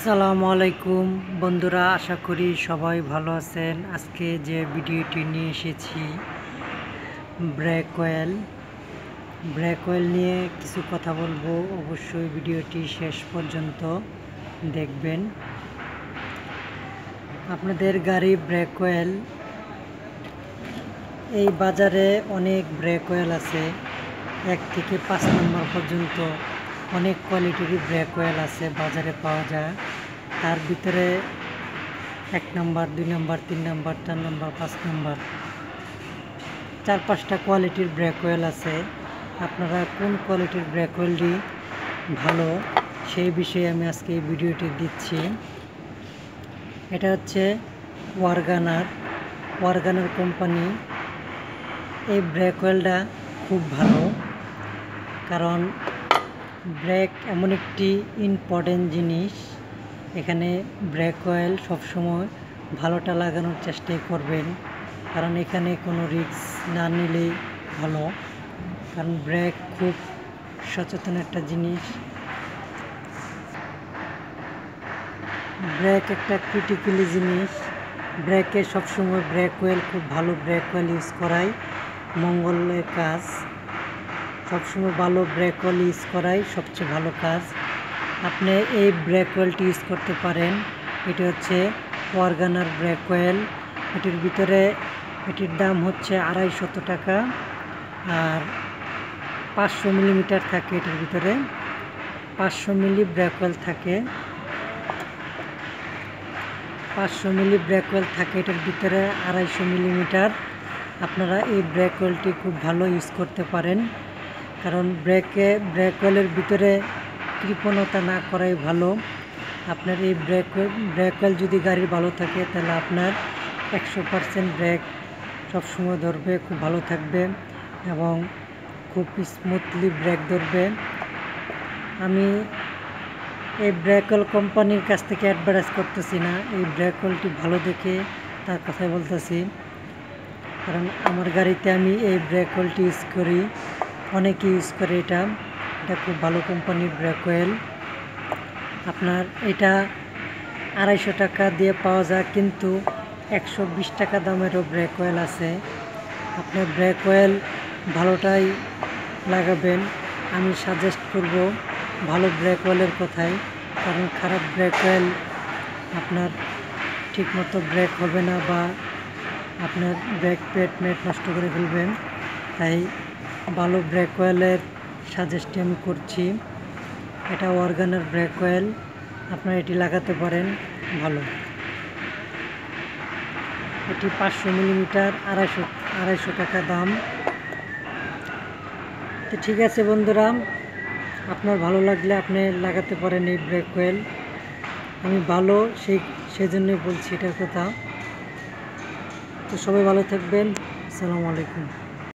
আসসালামু আলাইকুম বন্ধুরা, আশা করি সবাই ভালো আছেন। আজকে যে ভিডিওটি নিয়ে এসেছি ব্রেক অয়েল নিয়ে কিছু কথা বলবো। অবশ্যই ভিডিওটি শেষ পর্যন্ত দেখবেন। আপনাদের গাড়ি ব্রেক অয়েল, এই বাজারে অনেক ব্রেক অয়েল আছে, 1 থেকে 5 নম্বর পর্যন্ত অনেক কোয়ালিটির ব্রেক অয়েল আছে বাজারে পাওয়া যায়। তার ভিতরে 1 নম্বর, 2 নম্বর, 3 নম্বর, 4 নম্বর, 5 নম্বর, 4-5টা কোয়ালিটির ব্রেক অয়েল আছে। আপনারা কোন কোয়ালিটির ব্রেক অয়েলটি ভালো সেই বিষয়ে আমি আজকে এই ভিডিওটি দিচ্ছি। এটা হচ্ছে ওয়ারগানার কোম্পানি। এই ব্রেক অয়েলটা খুব ভালো, কারণ ব্রেক এমন একটি ইম্পর্টেন্ট জিনিস। এখানে ব্রেক অয়েল সবসময় ভালোটা লাগানোর চেষ্টাই করবেন, কারণ এখানে কোনো রিস্ক না নিলেই ভালো। কারণ ব্রেক খুব সচেতন একটা জিনিস। ব্রেক একটা ক্রিটিক্যালি জিনিস। ব্রেকে সবসময় ব্রেক অয়েল, খুব ভালো ব্রেক অয়েল ইউজ করাই মঙ্গলের কাজ। সবসময় ভালো ব্রেক অয়েল ইউজ করাই সবচেয়ে ভালো কাজ। আপনি এই ব্রেক অয়েলটি ইউজ করতে পারেন। এটি হচ্ছে ওয়ারগানার ব্রেক অয়েল। এটির দাম হচ্ছে 250 টাকা, আর 500 মিলিমিটার থাকে। এটির ভিতরে 500 মিলি ব্রেক অয়েল থাকে। 500 মিলি ব্রেক অয়েল থাকে এটার ভিতরে 250 মিলিমিটার। আপনারা এই ব্রেক অয়েলটি খুব ভালো ইউজ করতে পারেন, কারণ ব্রেক অয়েলের ভিতরে কৃপণতা না করাই ভালো। আপনার এই ব্রেক অয়েল যদি গাড়ির ভালো থাকে, তাহলে আপনার 100% ব্রেক সবসময় ধরবে, খুব ভালো থাকবে এবং খুব স্মুথলি ব্রেক ধরবে। আমি এই ব্রেক অয়েল কোম্পানির কাছ থেকে অ্যাডভার্টাইজ করতেছি না, এই ব্রেক অয়েলটি ভালো দেখে তার কথাই বলতেছি। কারণ আমার গাড়িতে আমি এই ব্রেক অয়েলটি ইউজ করি, অনেকে ইউজ করে। এটা খুব ভালো কোম্পানির ব্রেক অয়েল। আপনার এটা 250 টাকা দিয়ে পাওয়া যায়, কিন্তু 120 টাকা দামেরও ব্রেক অয়েল আছে। আপনার ব্রেক অয়েল ভালোটাই লাগাবেন। আমি সাজেস্ট করব ভালো ব্রেক অয়েলের কথাই, কারণ খারাপ ব্রেক অয়েল আপনার ঠিকমতো ব্রেক হবে না, বা আপনার ব্রেক প্যাড নষ্ট করে ফেলবেন। তাই ভালো ব্রেক অয়েলের সাজেস্টই আমি করছি। এটা ওয়ারগানার ব্রেক অয়েল, আপনারা এটি লাগাতে পারেন ভালো। এটি 500 মিলিমিটার, 250 টাকা দাম। তো ঠিক আছে বন্ধুরা, আপনার ভালো লাগলে আপনি লাগাতে পারেন এই ব্রেক অয়েল। আমি ভালো সেজন্যই বলছি এটার কথা। তো সবাই ভালো থাকবেন। আসসালামু আলাইকুম।